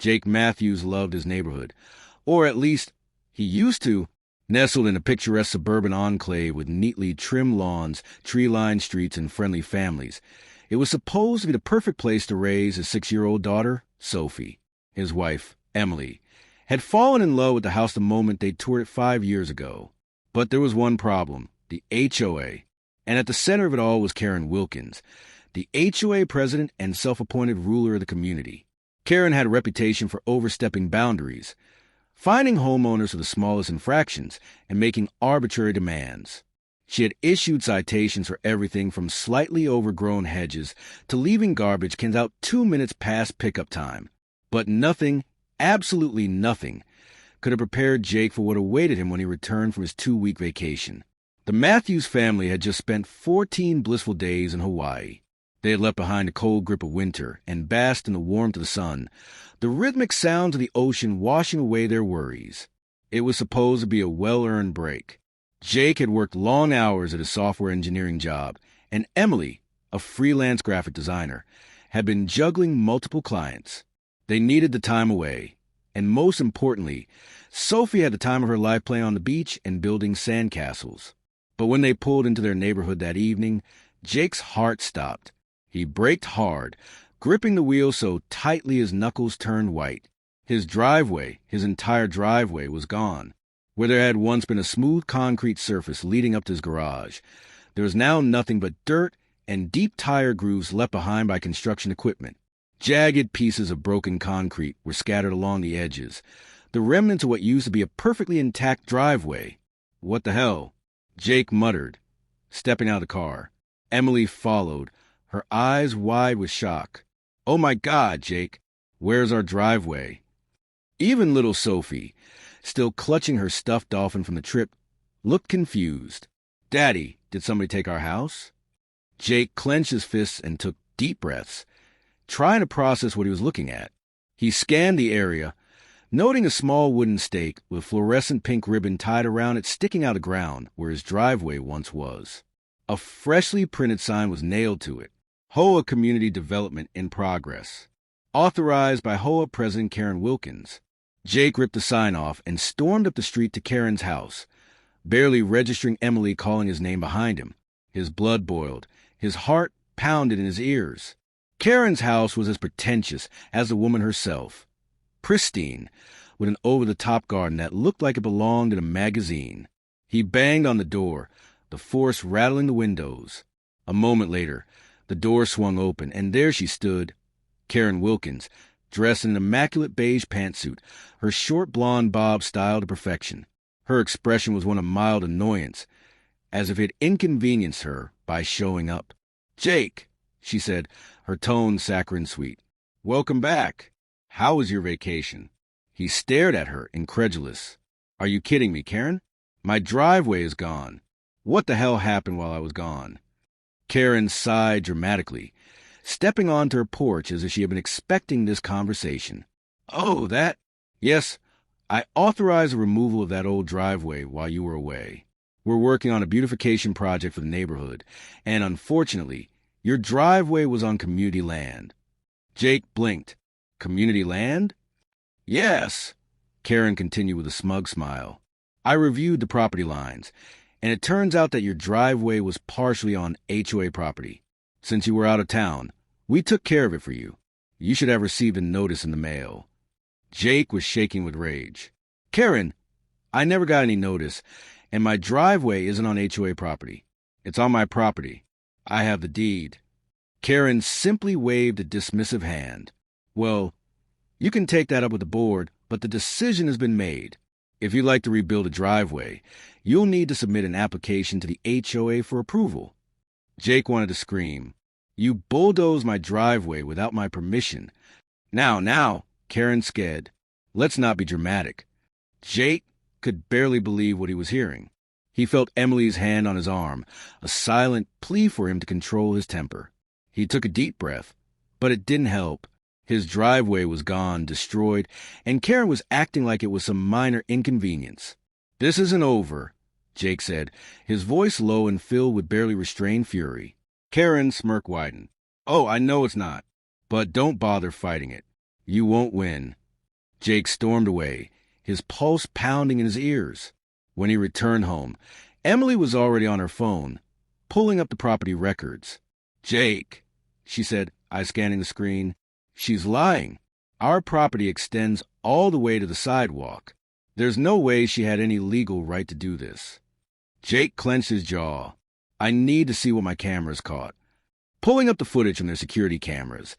Jake Matthews loved his neighborhood, or at least he used to. Nestled in a picturesque suburban enclave with neatly trimmed lawns, tree-lined streets, and friendly families, it was supposed to be the perfect place to raise his 6-year-old daughter, Sophie. His wife, Emily, had fallen in love with the house the moment they toured it 5 years ago. But there was one problem, the HOA. And at the center of it all was Karen Wilkins, the HOA president and self-appointed ruler of the community. Karen had a reputation for overstepping boundaries, finding homeowners for the smallest infractions and making arbitrary demands. She had issued citations for everything from slightly overgrown hedges to leaving garbage cans out 2 minutes past pickup time. But nothing, absolutely nothing, could have prepared Jake for what awaited him when he returned from his 2-week vacation. The Matthews family had just spent 14 blissful days in Hawaii. They had left behind the cold grip of winter and basked in the warmth of the sun, the rhythmic sounds of the ocean washing away their worries. It was supposed to be a well-earned break. Jake had worked long hours at his software engineering job, and Emily, a freelance graphic designer, had been juggling multiple clients. They needed the time away, and most importantly, Sophie had the time of her life playing on the beach and building sandcastles. But when they pulled into their neighborhood that evening, Jake's heart stopped. He braked hard, gripping the wheel so tightly his knuckles turned white. His driveway, his entire driveway, was gone. Where there had once been a smooth concrete surface leading up to his garage, there was now nothing but dirt and deep tire grooves left behind by construction equipment. Jagged pieces of broken concrete were scattered along the edges, the remnants of what used to be a perfectly intact driveway. "What the hell?" Jake muttered, stepping out of the car. Emily followed, her eyes wide with shock. "Oh my God, Jake, where's our driveway?" Even little Sophie, still clutching her stuffed dolphin from the trip, looked confused. "Daddy, did somebody take our house?" Jake clenched his fists and took deep breaths, trying to process what he was looking at. He scanned the area, noting a small wooden stake with fluorescent pink ribbon tied around it sticking out of the ground where his driveway once was. A freshly printed sign was nailed to it. HOA Community Development in Progress. Authorized by HOA President Karen Wilkins. Jake ripped the sign off and stormed up the street to Karen's house, barely registering Emily calling his name behind him. His blood boiled. His heart pounded in his ears. Karen's house was as pretentious as the woman herself. Pristine, with an over-the-top garden that looked like it belonged in a magazine. He banged on the door, the force rattling the windows. A moment later, the door swung open, and there she stood, Karen Wilkins, dressed in an immaculate beige pantsuit, her short blonde bob styled to perfection. Her expression was one of mild annoyance, as if it inconvenienced her by showing up. "Jake," she said, her tone saccharine sweet. "Welcome back. How was your vacation?" He stared at her, incredulous. "Are you kidding me, Karen? My driveway is gone. What the hell happened while I was gone?" Karen sighed dramatically, stepping onto her porch as if she had been expecting this conversation. "Oh, that? Yes, I authorized the removal of that old driveway while you were away. We're working on a beautification project for the neighborhood, and unfortunately, your driveway was on community land." Jake blinked. "Community land?" "Yes," Karen continued with a smug smile. "I reviewed the property lines, and it turns out that your driveway was partially on HOA property. Since you were out of town, we took care of it for you. You should have received a notice in the mail." Jake was shaking with rage. "Karen, I never got any notice, and my driveway isn't on HOA property. It's on my property. I have the deed." Karen simply waved a dismissive hand. "Well, you can take that up with the board, but the decision has been made. If you'd like to rebuild a driveway, you'll need to submit an application to the HOA for approval." Jake wanted to scream. "You bulldozed my driveway without my permission." Now, Karen scared. "Let's not be dramatic." Jake could barely believe what he was hearing. He felt Emily's hand on his arm, a silent plea for him to control his temper. He took a deep breath, but it didn't help. His driveway was gone, destroyed, and Karen was acting like it was some minor inconvenience. "This isn't over," Jake said, his voice low and filled with barely restrained fury. Karen's smirk widened. "Oh, I know it's not, but don't bother fighting it. You won't win. Jake stormed away, his pulse pounding in his ears. When he returned home, Emily was already on her phone, pulling up the property records. "Jake," she said, eyes scanning the screen. "She's lying. Our property extends all the way to the sidewalk. There's no way she had any legal right to do this." Jake clenched his jaw. "I need to see what my cameras caught." Pulling up the footage from their security cameras,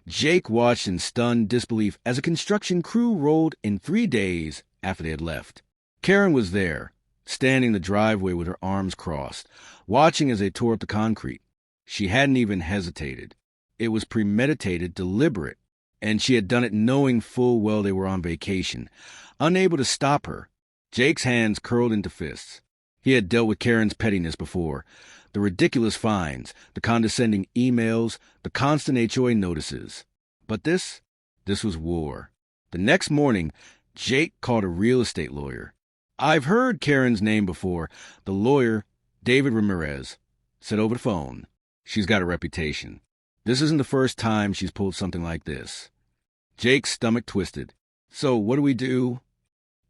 Jake watched in stunned disbelief as a construction crew rolled in 3 days after they had left. Karen was there, standing in the driveway with her arms crossed, watching as they tore up the concrete. She hadn't even hesitated. It was premeditated, deliberate, and she had done it knowing full well they were on vacation, unable to stop her. Jake's hands curled into fists. He had dealt with Karen's pettiness before. The ridiculous fines, the condescending emails, the constant HOA notices. But this was war. The next morning, Jake called a real estate lawyer. "I've heard Karen's name before," the lawyer, David Ramirez, said over the phone. "She's got a reputation. This isn't the first time she's pulled something like this." Jake's stomach twisted. "So what do we do?"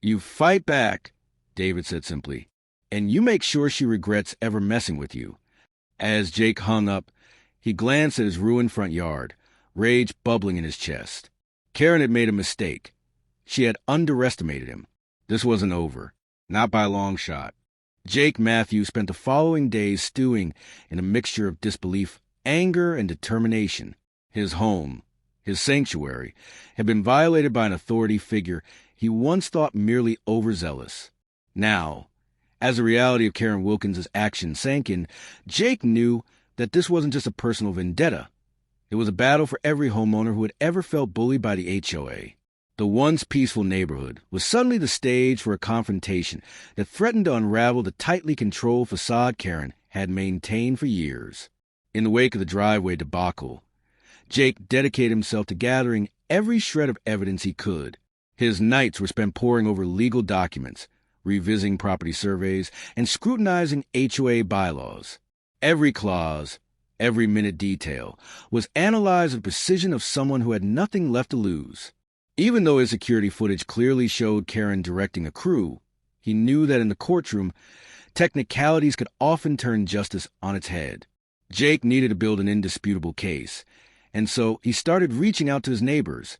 "You fight back," David said simply, "and you make sure she regrets ever messing with you." As Jake hung up, he glanced at his ruined front yard, rage bubbling in his chest. Karen had made a mistake. She had underestimated him. This wasn't over. Not by a long shot. Jake Matthews spent the following days stewing in a mixture of disbelief, anger, and determination. His home, his sanctuary, had been violated by an authority figure he once thought merely overzealous. Now, as the reality of Karen Wilkins' actions sank in, Jake knew that this wasn't just a personal vendetta. It was a battle for every homeowner who had ever felt bullied by the HOA. The once peaceful neighborhood was suddenly the stage for a confrontation that threatened to unravel the tightly controlled facade Karen had maintained for years. In the wake of the driveway debacle, Jake dedicated himself to gathering every shred of evidence he could. His nights were spent poring over legal documents, revisiting property surveys, and scrutinizing HOA bylaws. Every clause, every minute detail, was analyzed with the precision of someone who had nothing left to lose. Even though his security footage clearly showed Karen directing a crew, he knew that in the courtroom, technicalities could often turn justice on its head. Jake needed to build an indisputable case, and so he started reaching out to his neighbors,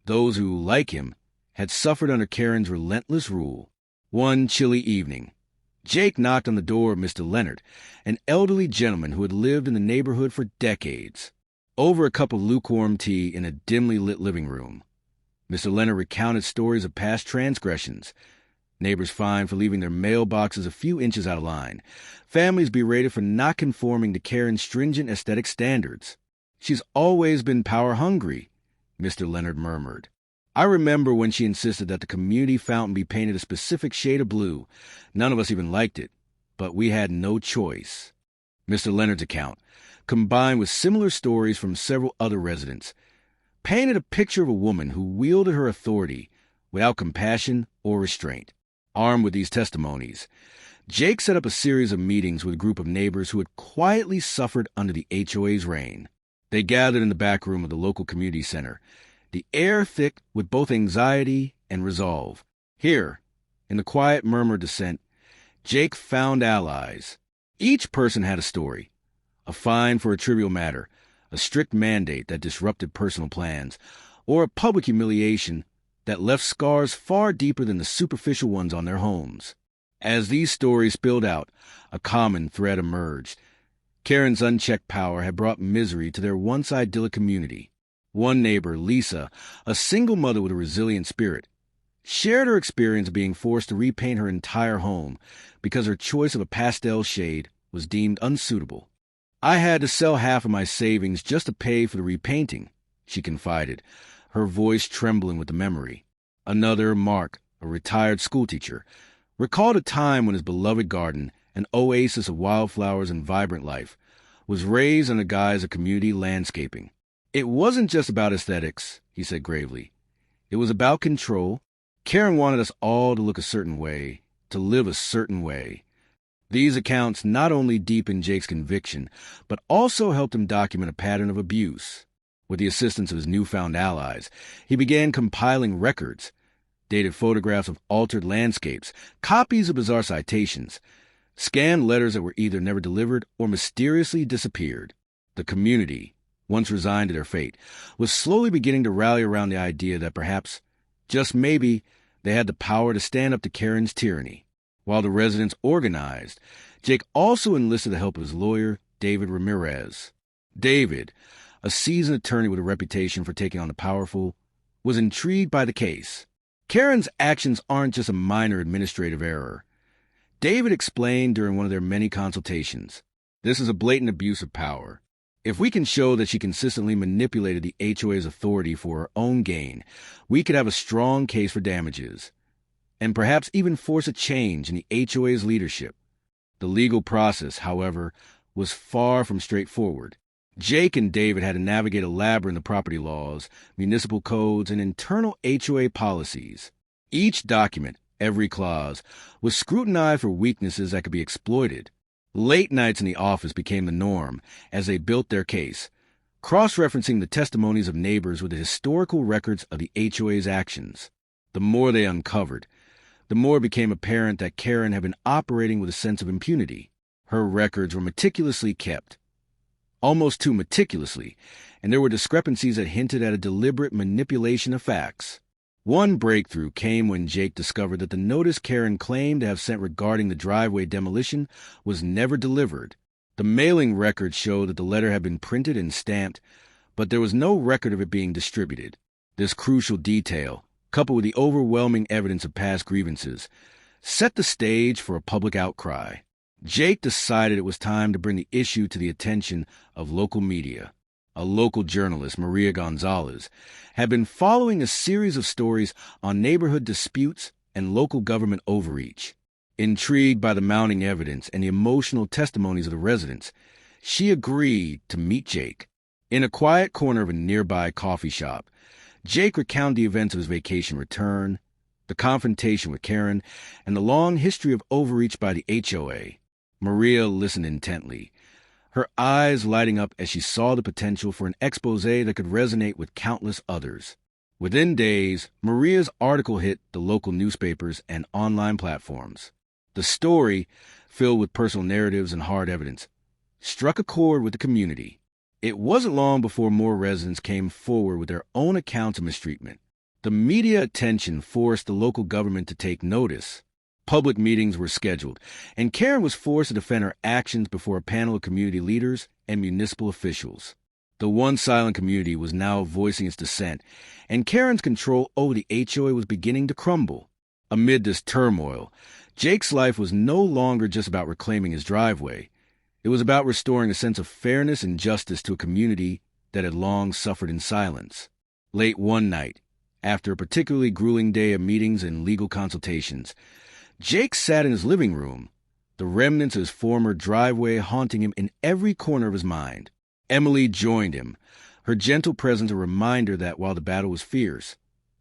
those who, like him, had suffered under Karen's relentless rule. One chilly evening, Jake knocked on the door of Mr. Leonard, an elderly gentleman who had lived in the neighborhood for decades. Over a cup of lukewarm tea in a dimly lit living room, Mr. Leonard recounted stories of past transgressions, neighbors fined for leaving their mailboxes a few inches out of line, families berated for not conforming to Karen's stringent aesthetic standards. "She's always been power-hungry," Mr. Leonard murmured. "I remember when she insisted that the community fountain be painted a specific shade of blue. None of us even liked it, but we had no choice." Mr. Leonard's account, combined with similar stories from several other residents, painted a picture of a woman who wielded her authority without compassion or restraint. Armed with these testimonies, Jake set up a series of meetings with a group of neighbors who had quietly suffered under the HOA's reign. They gathered in the back room of the local community center, the air thick with both anxiety and resolve. Here, in the quiet murmur of dissent, Jake found allies. Each person had a story: a fine for a trivial matter, a strict mandate that disrupted personal plans, or a public humiliation that left scars far deeper than the superficial ones on their homes. As these stories spilled out, a common thread emerged. Karen's unchecked power had brought misery to their once idyllic community. One neighbor, Lisa, a single mother with a resilient spirit, shared her experience of being forced to repaint her entire home because her choice of a pastel shade was deemed unsuitable. "I had to sell half of my savings just to pay for the repainting," she confided, her voice trembling with the memory. Another, Mark, a retired schoolteacher, recalled a time when his beloved garden, an oasis of wildflowers and vibrant life, was raised under the guise of community landscaping. "It wasn't just about aesthetics," he said gravely. "It was about control. Karen wanted us all to look a certain way, to live a certain way." These accounts not only deepened Jake's conviction, but also helped him document a pattern of abuse. With the assistance of his newfound allies, he began compiling records, dated photographs of altered landscapes, copies of bizarre citations, scanned letters that were either never delivered or mysteriously disappeared. The community, once resigned to their fate, was slowly beginning to rally around the idea that perhaps, just maybe, they had the power to stand up to Karen's tyranny. While the residents organized, Jake also enlisted the help of his lawyer, David Ramirez. David, a seasoned attorney with a reputation for taking on the powerful, was intrigued by the case. Karen's actions aren't just a minor administrative error. David explained during one of their many consultations, this is a blatant abuse of power. If we can show that she consistently manipulated the HOA's authority for her own gain, we could have a strong case for damages, and perhaps even force a change in the HOA's leadership. The legal process, however, was far from straightforward. Jake and David had to navigate a labyrinth of property laws, municipal codes, and internal HOA policies. Each document, every clause, was scrutinized for weaknesses that could be exploited. Late nights in the office became the norm as they built their case, cross-referencing the testimonies of neighbors with the historical records of the HOA's actions. The more they uncovered, the more it became apparent that Karen had been operating with a sense of impunity. Her records were meticulously kept, almost too meticulously, and there were discrepancies that hinted at a deliberate manipulation of facts. One breakthrough came when Jake discovered that the notice Karen claimed to have sent regarding the driveway demolition was never delivered. The mailing records showed that the letter had been printed and stamped, but there was no record of it being distributed. This crucial detail, coupled with the overwhelming evidence of past grievances, set the stage for a public outcry. Jake decided it was time to bring the issue to the attention of local media. A local journalist, Maria Gonzalez, had been following a series of stories on neighborhood disputes and local government overreach. Intrigued by the mounting evidence and the emotional testimonies of the residents, she agreed to meet Jake. In a quiet corner of a nearby coffee shop, Jake recounted the events of his vacation return, the confrontation with Karen, and the long history of overreach by the HOA. Maria listened intently, her eyes lighting up as she saw the potential for an expose that could resonate with countless others. Within days, Maria's article hit the local newspapers and online platforms. The story, filled with personal narratives and hard evidence, struck a chord with the community. It wasn't long before more residents came forward with their own accounts of mistreatment. The media attention forced the local government to take notice. Public meetings were scheduled, and Karen was forced to defend her actions before a panel of community leaders and municipal officials. The once silent community was now voicing its dissent, and Karen's control over the HOA was beginning to crumble. Amid this turmoil, Jake's life was no longer just about reclaiming his driveway. It was about restoring a sense of fairness and justice to a community that had long suffered in silence. Late one night, after a particularly grueling day of meetings and legal consultations, Jake sat in his living room, the remnants of his former driveway haunting him in every corner of his mind. Emily joined him, her gentle presence a reminder that while the battle was fierce,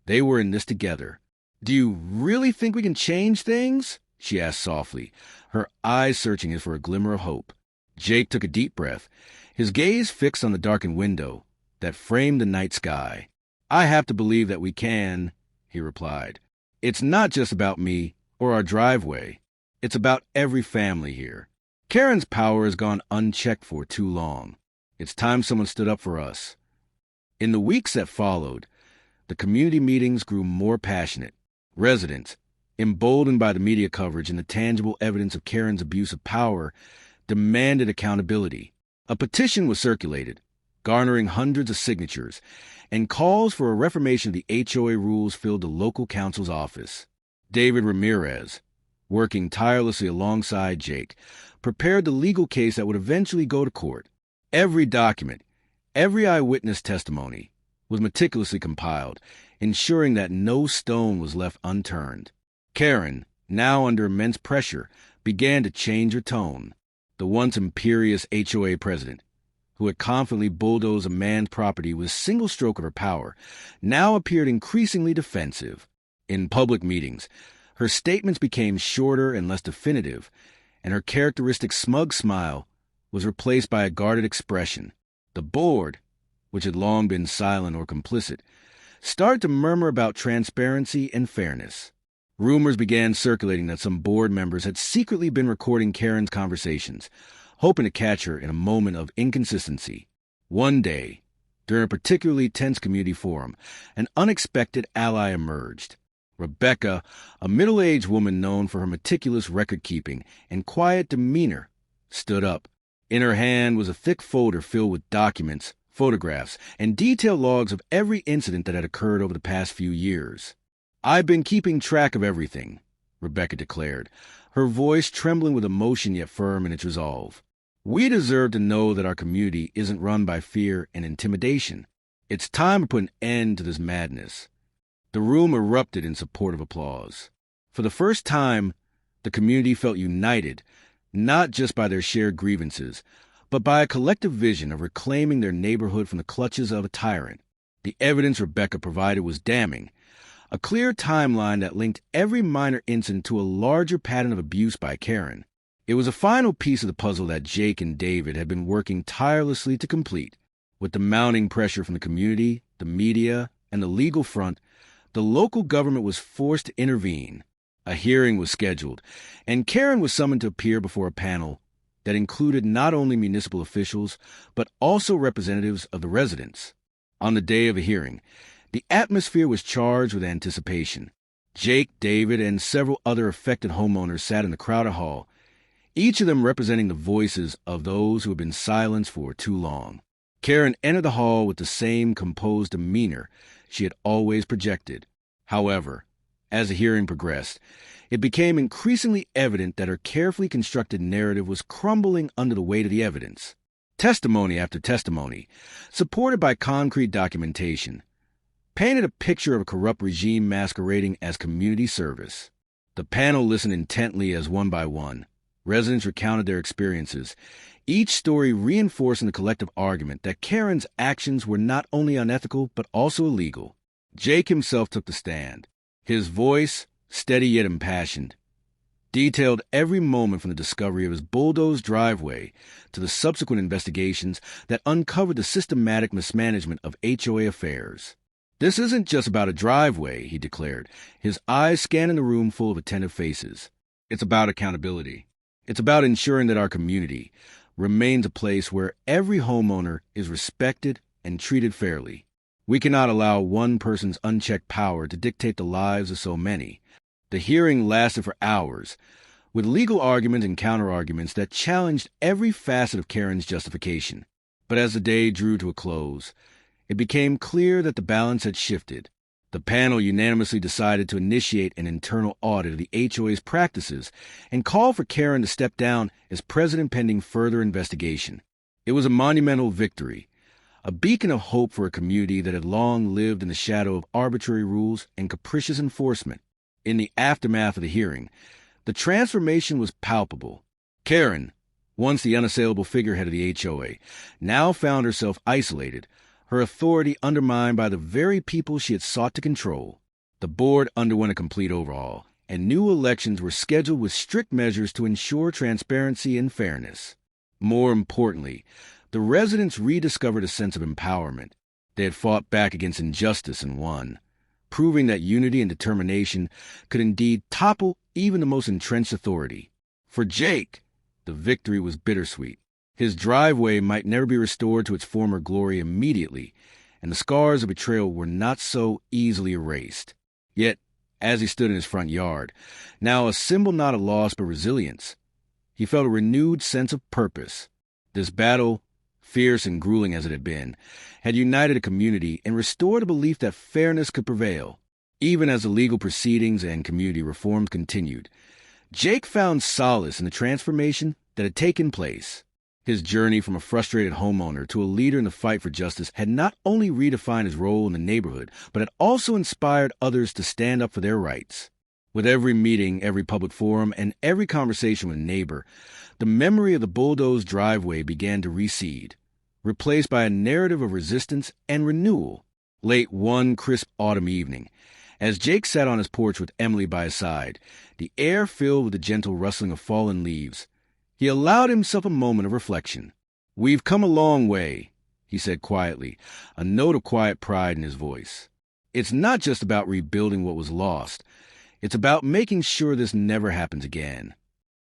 they were in this together. "Do you really think we can change things?" she asked softly, her eyes searching for a glimmer of hope. Jake took a deep breath, his gaze fixed on the darkened window that framed the night sky. "I have to believe that we can," he replied. "It's not just about me or our driveway. It's about every family here. Karen's power has gone unchecked for too long. It's time someone stood up for us." In the weeks that followed, the community meetings grew more passionate. Residents, emboldened by the media coverage and the tangible evidence of Karen's abuse of power, demanded accountability. A petition was circulated, garnering hundreds of signatures, and calls for a reformation of the HOA rules filled the local council's office. David Ramirez, working tirelessly alongside Jake, prepared the legal case that would eventually go to court. Every document, every eyewitness testimony was meticulously compiled, ensuring that no stone was left unturned. Karen, now under immense pressure, began to change her tone. The once imperious HOA president, who had confidently bulldozed a man's property with a single stroke of her power, now appeared increasingly defensive. In public meetings, her statements became shorter and less definitive, and her characteristic smug smile was replaced by a guarded expression. The board, which had long been silent or complicit, started to murmur about transparency and fairness. Rumors began circulating that some board members had secretly been recording Karen's conversations, hoping to catch her in a moment of inconsistency. One day, during a particularly tense community forum, an unexpected ally emerged. Rebecca, a middle-aged woman known for her meticulous record-keeping and quiet demeanor, stood up. In her hand was a thick folder filled with documents, photographs, and detailed logs of every incident that had occurred over the past few years. "I've been keeping track of everything," Rebecca declared, her voice trembling with emotion yet firm in its resolve. "We deserve to know that our community isn't run by fear and intimidation. It's time to put an end to this madness." The room erupted in supportive applause. For the first time, the community felt united, not just by their shared grievances, but by a collective vision of reclaiming their neighborhood from the clutches of a tyrant. The evidence Rebecca provided was damning, a clear timeline that linked every minor incident to a larger pattern of abuse by Karen. It was a final piece of the puzzle that Jake and David had been working tirelessly to complete. With the mounting pressure from the community, the media, and the legal front, the local government was forced to intervene. A hearing was scheduled, and Karen was summoned to appear before a panel that included not only municipal officials, but also representatives of the residents. On the day of the hearing, the atmosphere was charged with anticipation. Jake, David, and several other affected homeowners sat in the crowded hall, each of them representing the voices of those who had been silenced for too long. Karen entered the hall with the same composed demeanor she had always projected. However, as the hearing progressed, it became increasingly evident that her carefully constructed narrative was crumbling under the weight of the evidence. Testimony after testimony, supported by concrete documentation, painted a picture of a corrupt regime masquerading as community service. The panel listened intently as one by one, residents recounted their experiences, each story reinforcing the collective argument that Karen's actions were not only unethical but also illegal. Jake himself took the stand. His voice, steady yet impassioned, detailed every moment from the discovery of his bulldozed driveway to the subsequent investigations that uncovered the systematic mismanagement of HOA affairs. "This isn't just about a driveway," he declared, his eyes scanning the room full of attentive faces. "It's about accountability. It's about ensuring that our community remains a place where every homeowner is respected and treated fairly. We cannot allow one person's unchecked power to dictate the lives of so many." The hearing lasted for hours, with legal arguments and counter-arguments that challenged every facet of Karen's justification. But as the day drew to a close, it became clear that the balance had shifted. The panel unanimously decided to initiate an internal audit of the HOA's practices and call for Karen to step down as president pending further investigation. It was a monumental victory, a beacon of hope for a community that had long lived in the shadow of arbitrary rules and capricious enforcement. In the aftermath of the hearing, the transformation was palpable. Karen, once the unassailable figurehead of the HOA, now found herself isolated, her authority undermined by the very people she had sought to control. The board underwent a complete overhaul, and new elections were scheduled with strict measures to ensure transparency and fairness. More importantly, the residents rediscovered a sense of empowerment. They had fought back against injustice and won, proving that unity and determination could indeed topple even the most entrenched authority. For Jake, the victory was bittersweet. His driveway might never be restored to its former glory immediately, and the scars of betrayal were not so easily erased. Yet, as he stood in his front yard, now a symbol not of loss but resilience, he felt a renewed sense of purpose. This battle, fierce and grueling as it had been, had united a community and restored a belief that fairness could prevail. Even as the legal proceedings and community reforms continued, Jake found solace in the transformation that had taken place. His journey from a frustrated homeowner to a leader in the fight for justice had not only redefined his role in the neighborhood, but had also inspired others to stand up for their rights. With every meeting, every public forum, and every conversation with a neighbor, the memory of the bulldozed driveway began to recede, replaced by a narrative of resistance and renewal. Late one crisp autumn evening, as Jake sat on his porch with Emily by his side, the air filled with the gentle rustling of fallen leaves, he allowed himself a moment of reflection. "We've come a long way," he said quietly, a note of quiet pride in his voice. It's not just about rebuilding what was lost. It's about making sure this never happens again.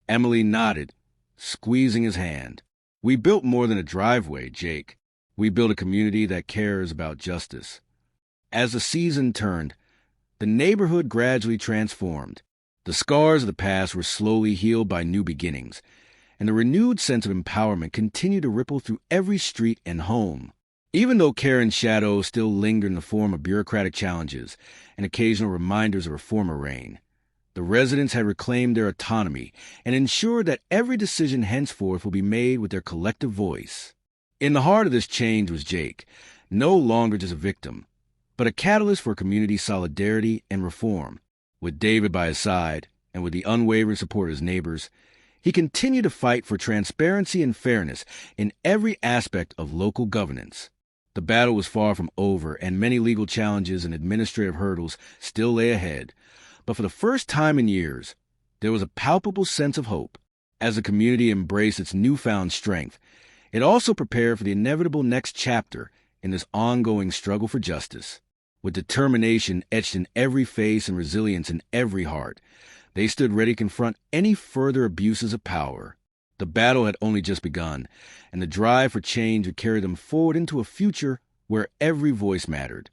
Emily nodded, squeezing his hand. We built more than a driveway, Jake. We built a community that cares about justice. As the season turned, the neighborhood gradually transformed. The scars of the past were slowly healed by new beginnings, and the renewed sense of empowerment continued to ripple through every street and home. Even though Karen's shadow still lingered in the form of bureaucratic challenges and occasional reminders of her former reign, the residents had reclaimed their autonomy and ensured that every decision henceforth will be made with their collective voice. In the heart of this change was Jake, no longer just a victim, but a catalyst for community solidarity and reform. With David by his side, and with the unwavering support of his neighbors, he continued to fight for transparency and fairness in every aspect of local governance. The battle was far from over, and many legal challenges and administrative hurdles still lay ahead. But for the first time in years, there was a palpable sense of hope. As the community embraced its newfound strength, it also prepared for the inevitable next chapter in this ongoing struggle for justice. With determination etched in every face and resilience in every heart, they stood ready to confront any further abuses of power. The battle had only just begun, and the drive for change would carry them forward into a future where every voice mattered.